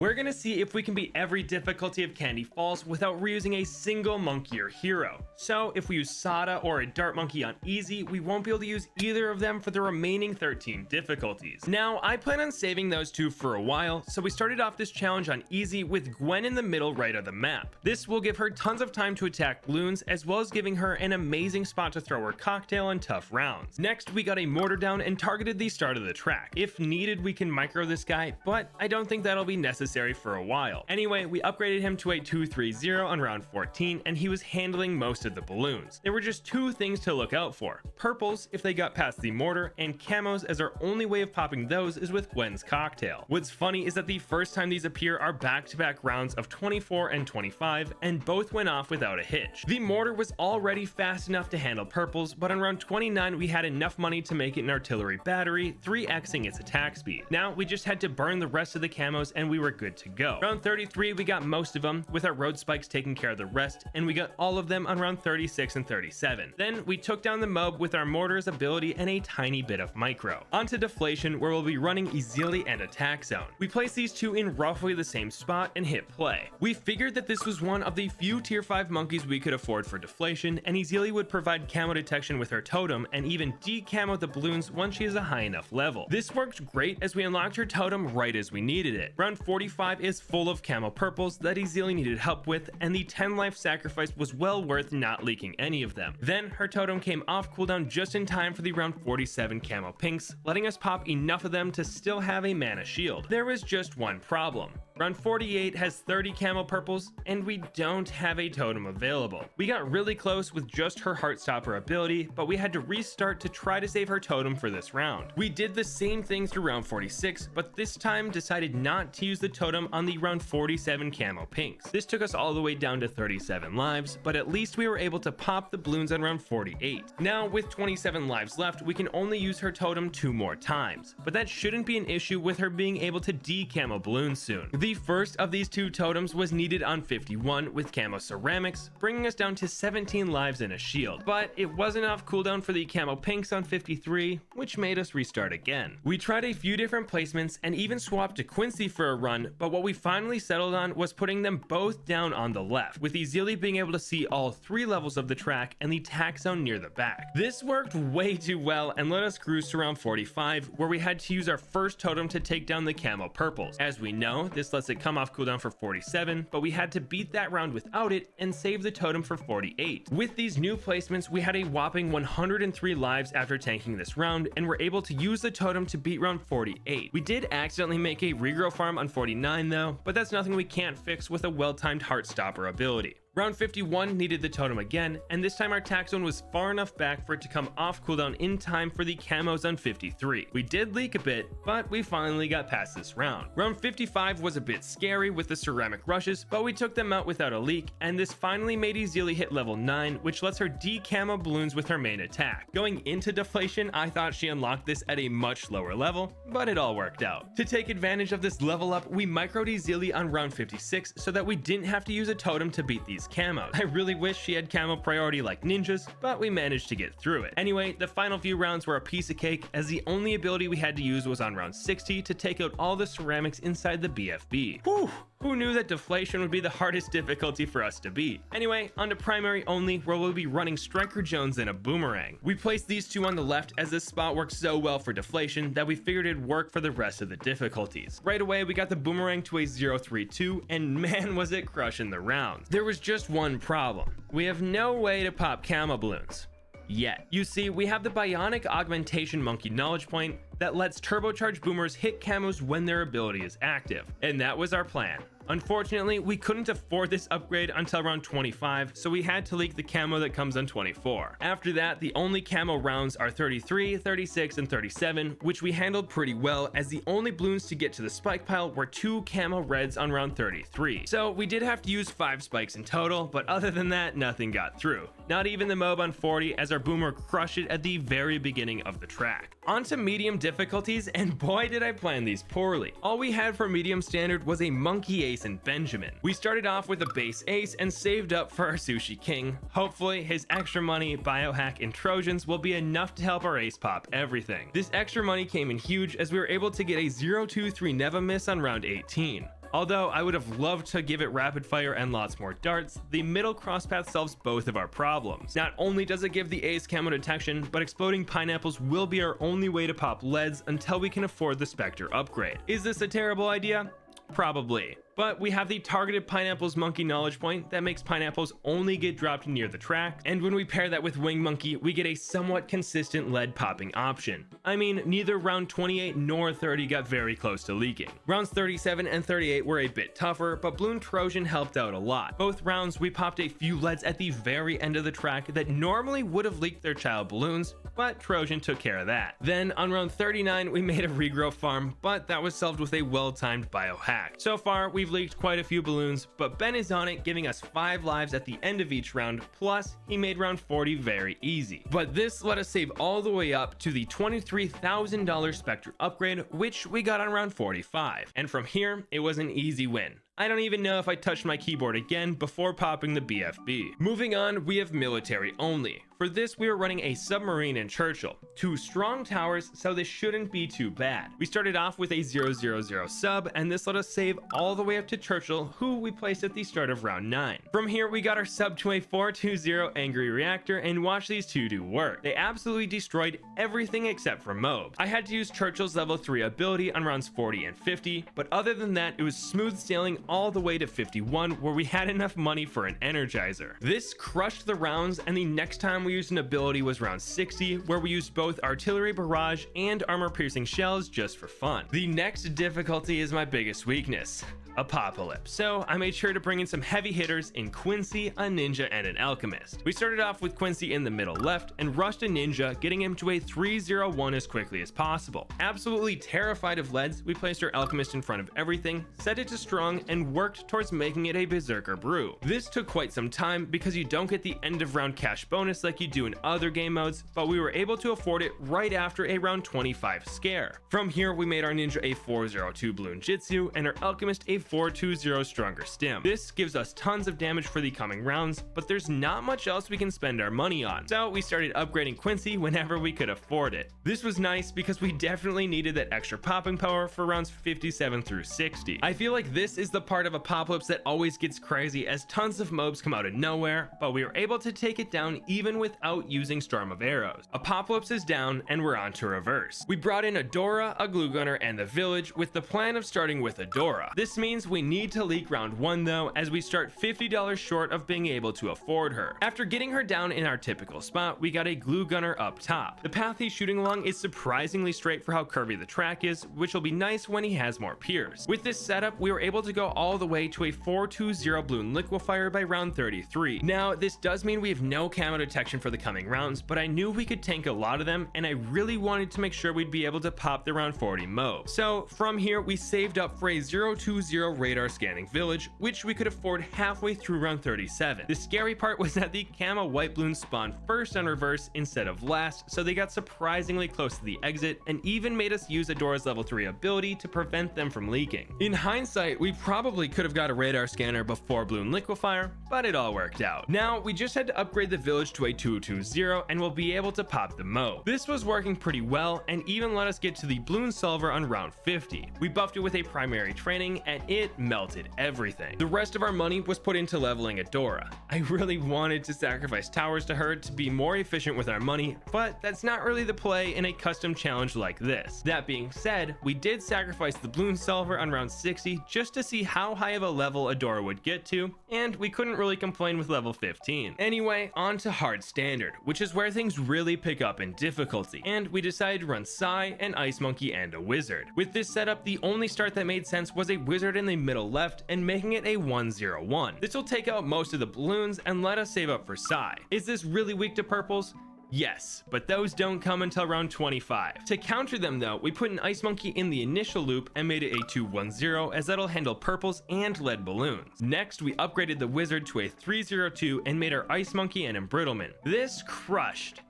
We're gonna see if we can beat every difficulty of Candy Falls without reusing a single monkey or hero. So if we use Sauda or a dart monkey on easy, we won't be able to use either of them for the remaining 13 difficulties. Now, I plan on saving those two for a while, so we started off this challenge on easy with Gwen in the middle right of the map. This will give her tons of time to attack Bloons, as well as giving her an amazing spot to throw her cocktail and tough rounds. Next, we got a mortar down and targeted the start of the track. If needed, we can micro this guy, but I don't think that'll be necessary for a while. Anyway, we upgraded him to a 2-3-0 on round 14, and he was handling most of the balloons. There were just two things to look out for: purples if they got past the mortar, and camos, as our only way of popping those is with Gwen's cocktail. What's funny is that the first time these appear are back-to-back rounds of 24 and 25, and both went off without a hitch. The mortar was already fast enough to handle purples, but on round 29 we had enough money to make it an artillery battery, 3xing its attack speed. Now we just had to burn the rest of the camos and we were good to go. Round 33 we got most of them, with our road spikes taking care of the rest, and we got all of them on round 36 and 37. Then we took down the mob with our mortar's ability and a tiny bit of micro. Onto Deflation, where we'll be running Ezili and Attack Zone. We placed these two in roughly the same spot and hit play. We figured that this was one of the few tier 5 monkeys we could afford for Deflation, and Ezili would provide camo detection with her totem and even decamo the balloons once she is a high enough level. This worked great as we unlocked her totem right as we needed it. Round 45 is full of camo purples that Ezili needed help with, and the 10 life sacrifice was well worth not leaking any of them. Then her totem came off cooldown just in time for the round 47 camo pinks, letting us pop enough of them to still have a mana shield. There was just one problem. Round 48 has 30 camo purples, and we don't have a totem available. We got really close with just her Heartstopper ability, but we had to restart to try to save her totem for this round. We did the same thing through round 46, but this time decided not to use the totem on the round 47 camo pinks. This took us all the way down to 37 lives, but at least we were able to pop the balloons on round 48. Now, with 27 lives left, we can only use her totem 2 more times, but that shouldn't be an issue with her being able to decamo balloons soon. The first of these 2 totems was needed on 51 with camo ceramics, bringing us down to 17 lives and a shield, but it wasn't off cooldown for the camo pinks on 53, which made us restart again. We tried a few different placements and even swapped to Quincy for a run, but what we finally settled on was putting them both down on the left, with Ezili being able to see all 3 levels of the track and the tack zone near the back. This worked way too well and let us cruise to round 45, where we had to use our first totem to take down the camo purples. As we know, this lets it come off cooldown for 47, but we had to beat that round without it and save the totem for 48. With these new placements, we had a whopping 103 lives after tanking this round, and were able to use the totem to beat round 48. We did accidentally make a Regrow Farm on 49 though, but that's nothing we can't fix with a well-timed Heartstopper ability. Round 51 needed the totem again, and this time our tack zone was far enough back for it to come off cooldown in time for the camos on 53. We did leak a bit, but we finally got past this round. Round 55 was a bit scary with the ceramic rushes, but we took them out without a leak, and this finally made Ezili hit level 9, which lets her decamo balloons with her main attack. Going into Deflation, I thought she unlocked this at a much lower level, but it all worked out. To take advantage of this level up, we microed Ezili on round 56 so that we didn't have to use a totem to beat these camos. I really wish she had camo priority like ninjas, but we managed to get through it. Anyway, the final few rounds were a piece of cake, as the only ability we had to use was on round 60 to take out all the ceramics inside the BFB. Whew! Who knew that Deflation would be the hardest difficulty for us to beat? Anyway, on to primary only, where we'll be running Striker Jones and a boomerang. We placed these two on the left as this spot worked so well for Deflation that we figured it'd work for the rest of the difficulties. Right away, we got the boomerang to a 0-3-2, and man was it crushing the rounds. There was just one problem. We have no way to pop camo balloons. Yet. You see, we have the Bionic Augmentation Monkey Knowledge Point that lets turbocharged boomers hit camos when their ability is active, and that was our plan. Unfortunately, we couldn't afford this upgrade until around 25, so we had to leak the camo that comes on 24. After that, the only camo rounds are 33, 36, and 37, which we handled pretty well, as the only balloons to get to the spike pile were 2 camo reds on round 33. So we did have to use 5 spikes in total, but other than that, nothing got through. Not even the mob on 40, as our boomer crushed it at the very beginning of the track. On to medium difficulties, and boy did I plan these poorly. All we had for medium standard was a monkey ace and Benjamin. We started off with a base ace and saved up for our sushi king. Hopefully his extra money, biohack, and Trojans will be enough to help our ace pop everything. This extra money came in huge, as we were able to get a 0-2-3 Neva miss on round 18. Although I would have loved to give it rapid fire and lots more darts, the middle crosspath solves both of our problems. Not only does it give the ace camo detection, but exploding pineapples will be our only way to pop leads until we can afford the Spectre upgrade. Is this a terrible idea? Probably. But we have the targeted pineapples monkey knowledge point that makes pineapples only get dropped near the track, and when we pair that with wing monkey, we get a somewhat consistent lead popping option. I mean, neither round 28 nor 30 got very close to leaking. Rounds 37 and 38 were a bit tougher, but Bloon Trojan helped out a lot. Both rounds we popped a few leads at the very end of the track that normally would have leaked their child balloons, but Trojan took care of that. Then on round 39 we made a Regrow Farm, but that was solved with a well-timed biohack. So far we've leaked quite a few balloons, but Ben is on it, giving us 5 lives at the end of each round, plus he made round 40 very easy. But this let us save all the way up to the $23,000 Spectre upgrade, which we got on round 45. And from here, it was an easy win. I don't even know if I touched my keyboard again before popping the BFB. Moving on, we have military only. For this, we were running a submarine and Churchill, 2 strong towers, so this shouldn't be too bad. We started off with a 000 sub, and this let us save all the way up to Churchill, who we placed at the start of round 9. From here, we got our sub to a 420 angry reactor, and watch these two do work. They absolutely destroyed everything except for moabs. I had to use Churchill's level 3 ability on rounds 40 and 50, but other than that, it was smooth sailing all the way to 51, where we had enough money for an energizer. This crushed the rounds, and the next time we used an ability was round 60, where we used both artillery barrage and armor piercing shells just for fun. The next difficulty is my biggest weakness: Apocalypse. So I made sure to bring in some heavy hitters in Quincy, a ninja, and an alchemist. We started off with Quincy in the middle left and rushed a ninja, getting him to a 301 as quickly as possible. Absolutely terrified of leads, we placed our alchemist in front of everything, set it to strong, and worked towards making it a berserker brew. This took quite some time because you don't get the end of round cash bonus like you do in other game modes, but we were able to afford it right after a round 25 scare. From here, we made our ninja a 402 bloon jitsu and our alchemist a 420 stronger stim. This gives us tons of damage for the coming rounds, but there's not much else we can spend our money on, so we started upgrading Quincy whenever we could afford it. This was nice because we definitely needed that extra popping power for rounds 57 through 60. I feel like this is the part of Apocalypse that always gets crazy, as tons of mobs come out of nowhere, but we were able to take it down even without using Storm of Arrows. Apocalypse is down and we're on to reverse. We brought in Adora, a glue gunner, and the village with the plan of starting with Adora. This means we need to leak round 1 though, as we start $50 short of being able to afford her. After getting her down in our typical spot, we got a glue gunner up top. The path he's shooting along is surprisingly straight for how curvy the track is, which will be nice when he has more peers. With this setup, we were able to go all the way to a 420 bloon liquefier by round 33. Now, this does mean we have no camo detection for the coming rounds, but I knew we could tank a lot of them, and I really wanted to make sure we'd be able to pop the round 40 mob. So from here, we saved up for a 020 radar scanning village, which we could afford halfway through round 37. The scary part was that the camo white bloons spawned first on reverse instead of last, so they got surprisingly close to the exit and even made us use Adora's level 3 ability to prevent them from leaking. In hindsight, we probably could have got a radar scanner before bloon liquefier, but it all worked out. Now we just had to upgrade the village to a 220 and we'll be able to pop the mob. This was working pretty well and even let us get to the bloon solver on round 50. We buffed it with a primary training and it melted everything. The rest of our money was put into leveling Adora. I really wanted to sacrifice towers to her to be more efficient with our money, but that's not really the play in a custom challenge like this. That being said, we did sacrifice the bloon solver on round 60 just to see how high of a level Adora would get to, and we couldn't really complain with level 15. Anyway, on to hard standard, which is where things really pick up in difficulty, and we decided to run Psy, an Ice Monkey, and a Wizard. With this setup, the only start that made sense was a Wizard in the middle left and making it a 101. This will take out most of the balloons and let us save up for Psy. Is this really weak to purples? Yes, but those don't come until round 25. To counter them though, we put an Ice Monkey in the initial loop and made it a 210, as that'll handle purples and lead balloons. Next, we upgraded the Wizard to a 302 and made our Ice Monkey an embrittlement. This crushed.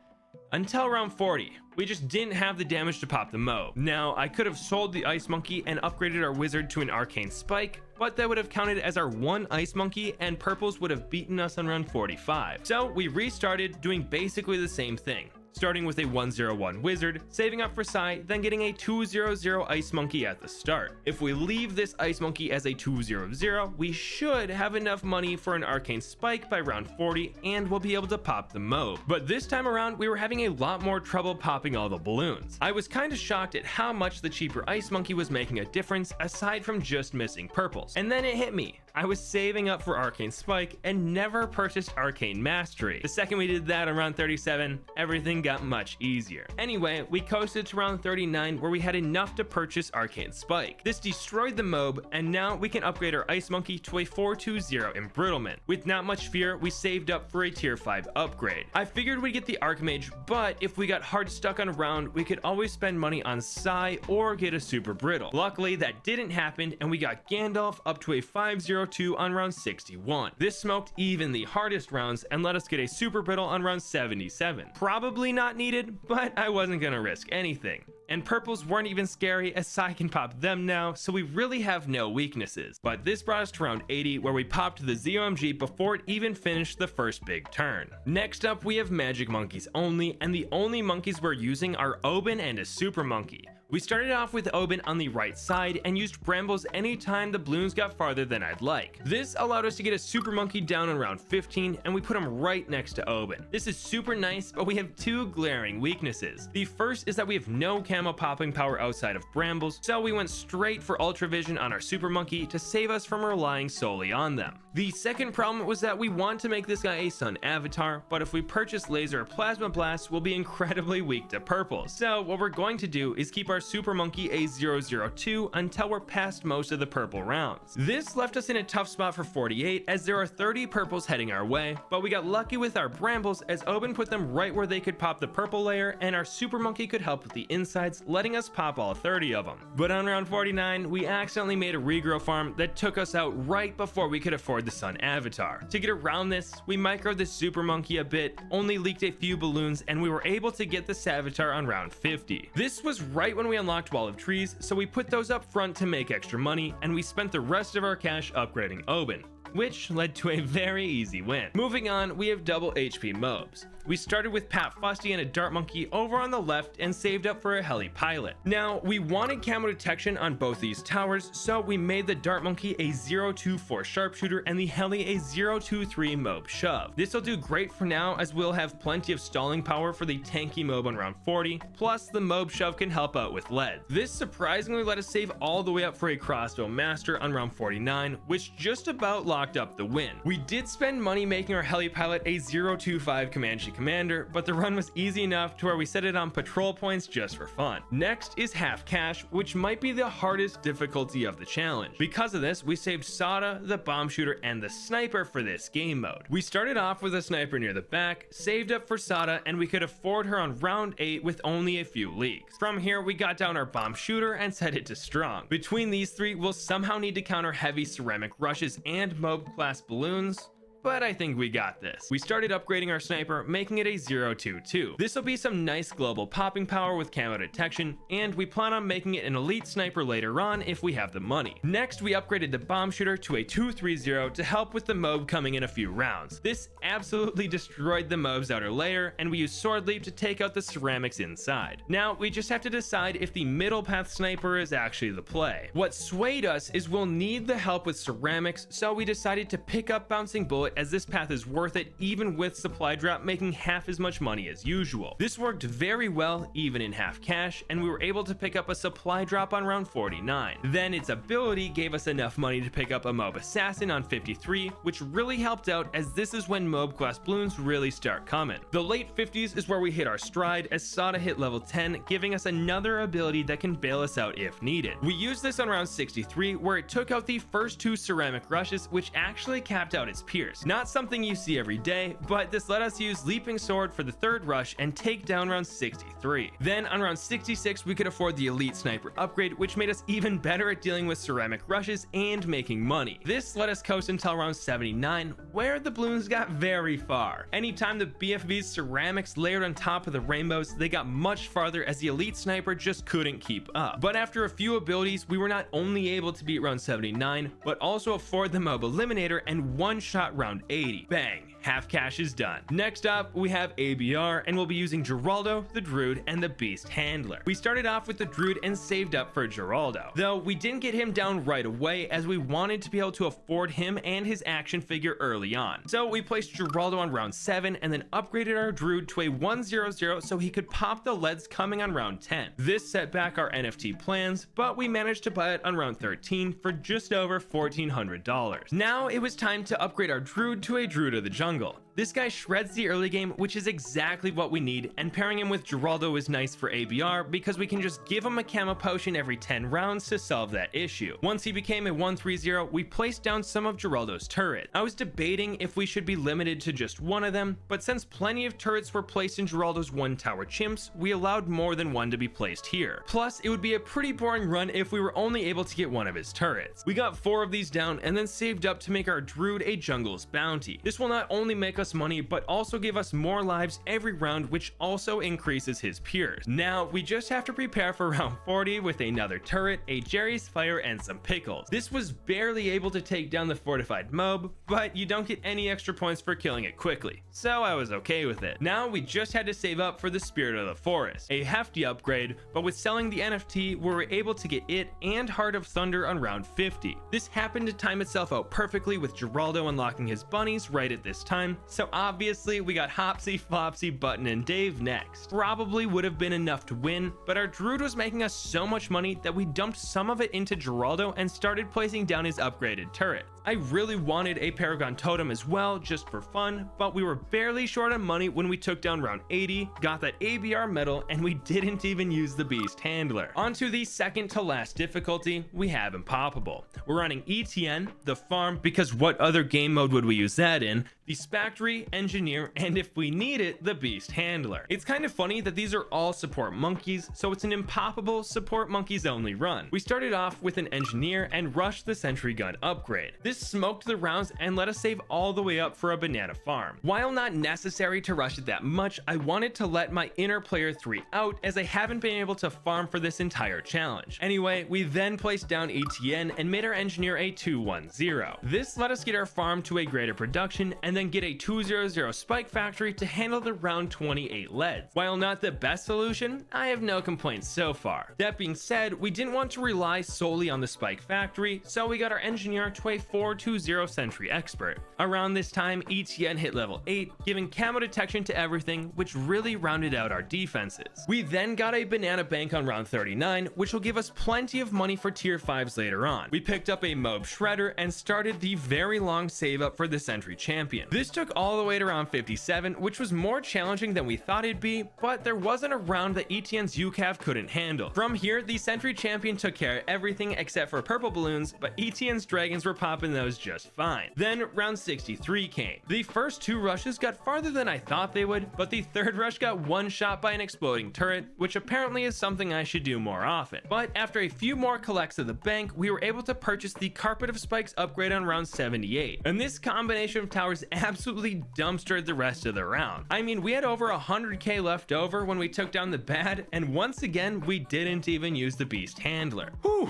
Until round 40, we just didn't have the damage to pop the mob. Now, I could have sold the Ice Monkey and upgraded our Wizard to an Arcane Spike, but that would have counted as our 1 Ice Monkey and purples would have beaten us on round 45. So we restarted doing basically the same thing. starting with a 101 wizard, saving up for Psy, then getting a 200 ice monkey at the start. If we leave this ice monkey as a 200, we should have enough money for an arcane spike by round 40 and we'll be able to pop the moab. But this time around we were having a lot more trouble popping all the balloons. I was kind of shocked at how much the cheaper ice monkey was making a difference aside from just missing purples. And then it hit me. I was saving up for arcane spike and never purchased arcane mastery. The second we did that around 37, everything got much easier. Anyway, we coasted to round 39 where we had enough to purchase arcane spike. This destroyed the moab and now we can upgrade our ice monkey to a 420 embrittlement. With not much fear, we saved up for a tier 5 upgrade. I figured we'd get the archmage, but if we got hard stuck on a round, we could always spend money on Psy or get a super brittle. Luckily that didn't happen and we got Gandalf up to a 502 on round 61. This smoked even the hardest rounds and let us get a super brittle on round 77. Probably not needed, but I wasn't gonna risk anything. And purples weren't even scary as Psy can pop them now, so we really have no weaknesses. But this brought us to round 80 where we popped the ZOMG before it even finished the first big turn. Next up we have magic monkeys only, and the only monkeys we're using are Hbomb and a super monkey. We started off with Hbomb on the right side and used brambles anytime the balloons got farther than I'd like. This allowed us to get a super monkey down on round 15 and we put him right next to Hbomb. This is super nice, but we have two glaring weaknesses. The first is that we have no camo popping power outside of brambles, so we went straight for ultra vision on our super monkey to save us from relying solely on them. The second problem was that we want to make this guy a sun avatar, but if we purchase laser or plasma blast, we'll be incredibly weak to purples. So what we're going to do is keep our super monkey a 002 until we're past most of the purple rounds. This left us in a tough spot for 48 as there are 30 purples heading our way, but we got lucky with our brambles as Hbomb put them right where they could pop the purple layer and our super monkey could help with the insides, letting us pop all 30 of them. But on round 49, we accidentally made a regrow farm that took us out right before we could afford the sun avatar. To get around this, we microed the super monkey a bit, only leaked a few balloons, and we were able to get the Savitar on round 50. This was right when we unlocked Wall of Trees, so we put those up front to make extra money, and we spent the rest of our cash upgrading Hbomb, which led to a very easy win. Moving on, we have double HP moabs. We started with Pat Fusty and a Dart Monkey over on the left and saved up for a Heli Pilot. Now, we wanted camo detection on both these towers, so we made the Dart Monkey a 024 Sharpshooter and the Heli a 023 Moab Shove. This will do great for now as we'll have plenty of stalling power for the tanky Moab on round 40, plus the Moab Shove can help out with lead. This surprisingly let us save all the way up for a Crossbow Master on round 49, which just about locked up the win. We did spend money making our Heli Pilot a 025 Comanche Commander, but the run was easy enough to where we set it on patrol points just for fun. Next is half cash, which might be the hardest difficulty of the challenge. Because of this, we saved Sauda, the bomb shooter, and the sniper for this game mode. We started off with a sniper near the back, saved up for Sauda, and we could afford her on round 8 with only a few leaks. From here, we got down our bomb shooter and set it to strong. Between these three, we'll somehow need to counter heavy ceramic rushes and moab class balloons, but I think we got this. We started upgrading our sniper, making it a 022. This will be some nice global popping power with camo detection, and we plan on making it an elite sniper later on if we have the money. Next, we upgraded the bomb shooter to a 230 to help with the moab coming in a few rounds. This absolutely destroyed the moab's outer layer, and we used sword leap to take out the ceramics inside. Now, we just have to decide if the middle path sniper is actually the play. What swayed us is we'll need the help with ceramics, so we decided to pick up bouncing bullet as this path is worth it even with supply drop making half as much money as usual. This worked very well even in half cash, and we were able to pick up a supply drop on round 49. Then its ability gave us enough money to pick up a moab assassin on 53, which really helped out as this is when moab class balloons really start coming. The late 50s is where we hit our stride as Sauda hit level 10, giving us another ability that can bail us out if needed. We used this on round 63 where it took out the first two ceramic rushes, which actually capped out its pierce. Not something you see every day, but this let us use Leaping Sword for the third rush and take down round 63. Then on round 66 we could afford the Elite Sniper upgrade, which made us even better at dealing with ceramic rushes and making money. This let us coast until round 79, where the balloons got very far. Anytime the BFB's ceramics layered on top of the rainbows, they got much farther as the Elite Sniper just couldn't keep up. But after a few abilities, we were not only able to beat round 79, but also afford the mob eliminator and one-shot round round 80. Bang, half cash is done. Next up, we have ABR, and we'll be using Geraldo, the Druid, and the Beast Handler. We started off with the Druid and saved up for Geraldo, though we didn't get him down right away as we wanted to be able to afford him and his action figure early on. So we placed Geraldo on round 7 and then upgraded our Druid to a 1/0/0 so he could pop the leads coming on round 10. This set back our NFT plans, but we managed to buy it on round 13 for just over $1,400. Now it was time to upgrade our Druid to a Druid of the Jungle. This guy shreds the early game, which is exactly what we need, and pairing him with Geraldo is nice for ABR because we can just give him a camo potion every 10 rounds to solve that issue. Once he became a 1/3/0, we placed down some of Geraldo's turrets. I was debating if we should be limited to just one of them, but since plenty of turrets were placed in Geraldo's 1-tower chimps, we allowed more than one to be placed here. Plus, it would be a pretty boring run if we were only able to get one of his turrets. We got 4 of these down and then saved up to make our Druid a Jungle's Bounty. This will not only make us money, but also give us more lives every round, which also increases his peers. Now we just have to prepare for round 40 with another turret, a Jerry's Fire, and some pickles. This was barely able to take down the fortified mob, but you don't get any extra points for killing it quickly, so I was okay with it. Now we just had to save up for the Spirit of the Forest, a hefty upgrade, but with selling the NFT we were able to get it and Heart of Thunder on round 50. This happened to time itself out perfectly with Geraldo unlocking his bunnies right at this time, so obviously we got Hopsy, Flopsy, Button, and Dave next. Probably would have been enough to win, but our Druid was making us so much money that we dumped some of it into Geraldo and started placing down his upgraded turret. I really wanted a Paragon Totem as well, just for fun, but we were barely short on money when we took down round 80, got that ABR medal, and we didn't even use the Beast Handler. Onto the second to last difficulty, we have Impoppable. We're running ETN, the farm, because what other game mode would we use that in? The Spectre, Engineer, and if we need it, the Beast Handler. It's kind of funny that these are all support monkeys, so it's an Impoppable support monkeys only run. We started off with an Engineer and rushed the Sentry Gun upgrade. This smoked the rounds and let us save all the way up for a banana farm. While not necessary to rush it that much, I wanted to let my inner player 3 out as I haven't been able to farm for this entire challenge. Anyway, we then placed down ETN and made our Engineer a 2-1-0. This let us get our farm to a greater production and then get a 2-0-0 Spike Factory to handle the round 28 leads. While not the best solution, I have no complaints so far. That being said, we didn't want to rely solely on the Spike Factory, so we got our Engineer to a 4-2-0 Sentry Expert. Around this time, ETN hit level 8, giving camo detection to everything, which really rounded out our defenses. We then got a Banana Bank on round 39, which will give us plenty of money for tier 5s later on. We picked up a Moab Shredder and started the very long save up for the Sentry Champion. This took all the way to round 57, which was more challenging than we thought it'd be, but there wasn't a round that ETN's UCAV couldn't handle. From here, the Sentry Champion took care of everything except for purple balloons, but ETN's dragons were popping those just fine. Then round 63 came. The first 2 rushes got farther than I thought they would, but the third rush got one shot by an exploding turret, which apparently is something I should do more often. But after a few more collects of the bank, we were able to purchase the Carpet of Spikes upgrade on round 78, and this combination of towers absolutely dumpstered the rest of the round. I mean, we had over 100k left over when we took down the bad, and once again we didn't even use the Beast Handler. Whew.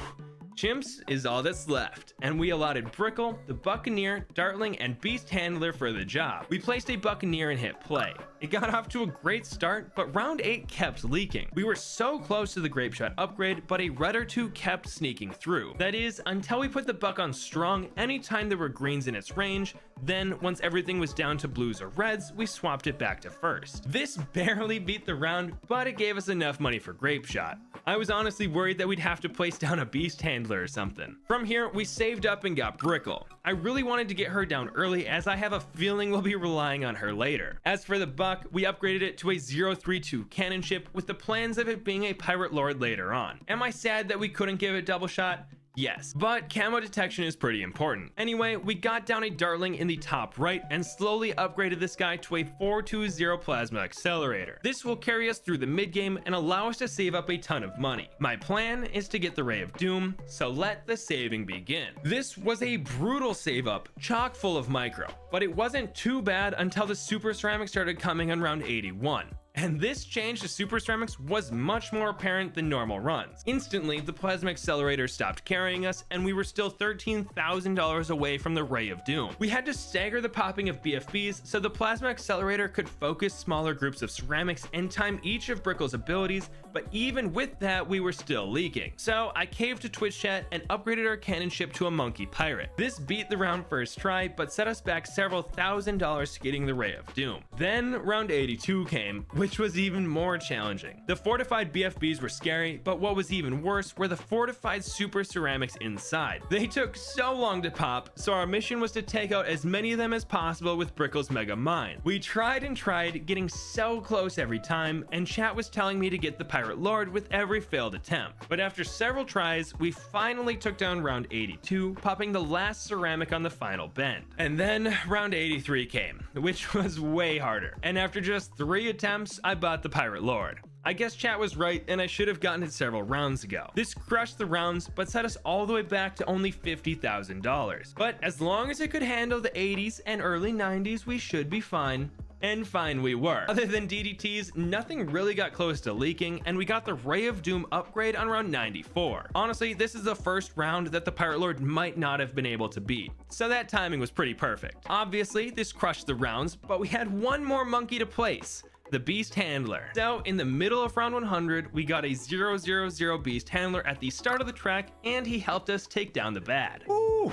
Chimps is all that's left, and we allotted Brickle, the Buccaneer, Dartling, and Beast Handler for the job. We placed a Buccaneer and hit play. It got off to a great start, but round 8 kept leaking. We were so close to the Grape Shot upgrade, but a red or two kept sneaking through. That is, until we put the Buck on strong anytime there were greens in its range, then once everything was down to blues or reds, we swapped it back to first. This barely beat the round, but it gave us enough money for Grape Shot. I was honestly worried that we'd have to place down a Beast Handler or something. From here, we saved up and got Brickle. I really wanted to get her down early as I have a feeling we'll be relying on her later. As for the Buck, we upgraded it to a 032 cannon ship with the plans of it being a Pirate Lord later on. Am I sad that we couldn't give it double shot? Yes, but camo detection is pretty important. Anyway, we got down a Dartling in the top right and slowly upgraded this guy to a 420 Plasma Accelerator. This will carry us through the mid game and allow us to save up a ton of money. My plan is to get the Ray of Doom, so let the saving begin. This was a brutal save up, chock full of micro, but it wasn't too bad until the Super Ceramic started coming on round 81. And this change to Super Ceramics was much more apparent than normal runs. Instantly, the Plasma Accelerator stopped carrying us, and we were still $13,000 away from the Ray of Doom. We had to stagger the popping of BFBs so the Plasma Accelerator could focus smaller groups of ceramics and time each of Brickle's abilities, but even with that, we were still leaking. So I caved to Twitch chat and upgraded our cannon ship to a Monkey Pirate. This beat the round first try, but set us back several $1,000s to getting the Ray of Doom. Then round 82 came, which was even more challenging. The fortified BFBs were scary, but what was even worse were the fortified super ceramics inside. They took so long to pop, so our mission was to take out as many of them as possible with Brickle's Mega Mine. We tried and tried, getting so close every time, and chat was telling me to get the Pirate Lord with every failed attempt. But after several tries, we finally took down round 82, popping the last ceramic on the final bend. And then round 83 came, which was way harder. And after just 3 attempts, I bought the Pirate Lord. I guess chat was right, and I should have gotten it several rounds ago. This crushed the rounds, but set us all the way back to only $50,000. But as long as it could handle the 80s and early 90s, we should be fine. And fine we were. Other than DDTs, nothing really got close to leaking, and we got the Ray of Doom upgrade on round 94. Honestly, this is the first round that the Pirate Lord might not have been able to beat, so that timing was pretty perfect. Obviously, this crushed the rounds, but we had one more monkey to place. The Beast Handler. So in the middle of round 100, we got a 000 Beast Handler at the start of the track, and he helped us take down the bad. Ooh.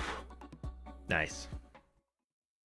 Nice.